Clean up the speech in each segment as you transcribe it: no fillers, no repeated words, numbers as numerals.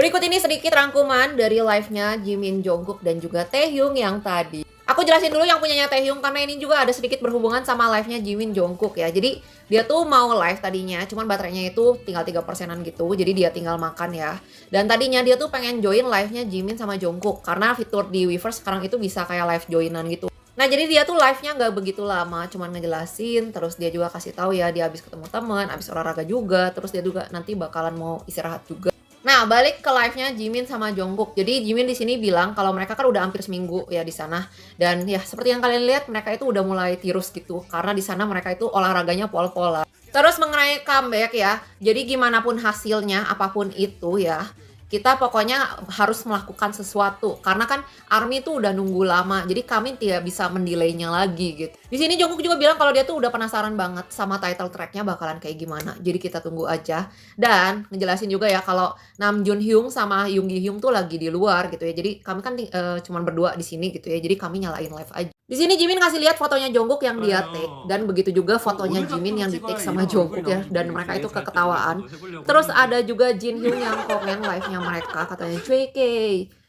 Berikut ini sedikit rangkuman dari live-nya Jimin, Jungkook, dan juga Taehyung yang tadi. Aku jelasin dulu yang punyanya Taehyung karena ini juga ada sedikit berhubungan sama live-nya Jimin, Jungkook ya. Jadi dia tuh mau live tadinya, cuman baterainya itu tinggal 3%-an gitu. Jadi dia tinggal makan ya. Dan tadinya dia tuh pengen join live-nya Jimin sama Jungkook karena fitur di Weverse sekarang itu bisa kayak live joinan gitu. Nah jadi dia tuh live-nya nggak begitu lama, cuman ngejelasin, terus dia juga kasih tahu ya dia habis ketemu teman, habis olahraga juga, terus dia juga nanti bakalan mau istirahat juga. Nah, balik ke live-nya Jimin sama Jungkook. Jadi Jimin di sini bilang kalau mereka kan udah hampir seminggu ya di sana. Dan ya seperti yang kalian lihat mereka itu udah mulai tirus gitu karena di sana mereka itu olahraganya pol-polan. Terus mengenai comeback ya. Jadi gimana pun hasilnya apapun itu ya, kita pokoknya harus melakukan sesuatu karena kan ARMY itu udah nunggu lama, jadi kami tidak bisa mendelaynya lagi gitu. Di sini Jungkook juga bilang kalau dia tuh udah penasaran banget sama title tracknya bakalan kayak gimana, jadi kita tunggu aja. Dan ngejelasin juga ya kalau Nam Jun Hyung sama Yoon Gi Hyung tuh lagi di luar gitu ya, jadi kami kan cuman berdua di sini gitu ya, jadi kami nyalain live aja. Di sini Jimin ngasih lihat fotonya Jungkook yang dia take dan begitu juga fotonya Jimin yang di take sama Jungkook ya, dan mereka itu keketawaan. Terus ada juga Jin Hyung yang komen live-nya mereka katanya cuy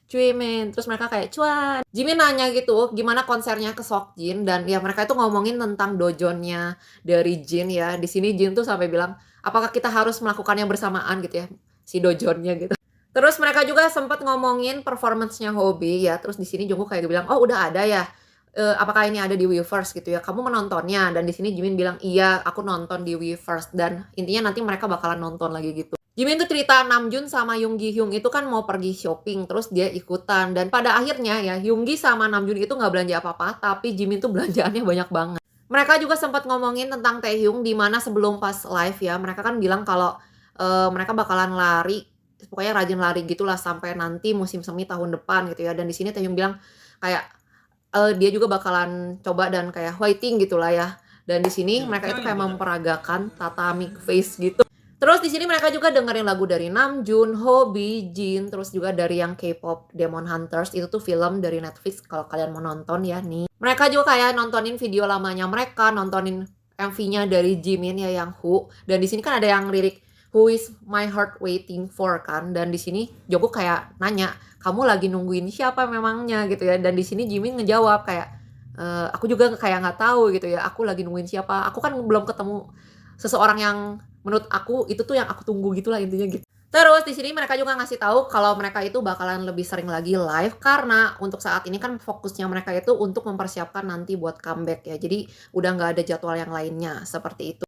Cuimin, terus mereka kayak cuan. Jimin nanya gitu gimana konsernya ke Seokjin dan ya mereka itu ngomongin tentang dojonnya dari Jin ya. Di sini Jin tuh sampai bilang apakah kita harus melakukannya bersamaan gitu ya si dojonnya gitu. Terus mereka juga sempat ngomongin performance-nya Hobie ya. Terus di sini Jungkook kayak bilang oh udah ada ya. Apakah ini ada di Weverse gitu ya? Kamu menontonnya dan di sini Jimin bilang iya aku nonton di Weverse dan intinya nanti mereka bakalan nonton lagi gitu. Jimin tuh cerita Namjoon sama Yoon Gi Hyung itu kan mau pergi shopping terus dia ikutan dan pada akhirnya ya Yoon Gi sama Namjoon itu nggak belanja apa-apa tapi Jimin tuh belanjaannya banyak banget. Mereka juga sempat ngomongin tentang Taehyung di mana sebelum pas live ya mereka kan bilang kalau mereka bakalan lari pokoknya rajin lari gitulah sampai nanti musim semi tahun depan gitu ya dan di sini Taehyung bilang kayak dia juga bakalan coba dan kayak fighting gitulah ya. Dan di sini mereka itu kayak memperagakan tatami face gitu. Terus di sini mereka juga dengerin lagu dari Namjoon, Hobie, Jin, terus juga dari yang K-pop Demon Hunters itu tuh film dari Netflix kalau kalian mau nonton ya nih. Mereka juga kayak nontonin video lamanya mereka, nontonin MV-nya dari Jimin ya yang Who. Dan di sini kan ada yang lirik Who is my heart waiting for kan dan di sini Jungkook kayak nanya kamu lagi nungguin siapa memangnya gitu ya dan di sini Jimin ngejawab kayak aku juga kayak nggak tahu gitu ya aku lagi nungguin siapa aku kan belum ketemu seseorang yang menurut aku itu tuh yang aku tunggu gitulah intinya gitu. Terus di sini mereka juga ngasih tahu kalau mereka itu bakalan lebih sering lagi live karena untuk saat ini kan fokusnya mereka itu untuk mempersiapkan nanti buat comeback ya. Jadi udah nggak ada jadwal yang lainnya seperti itu.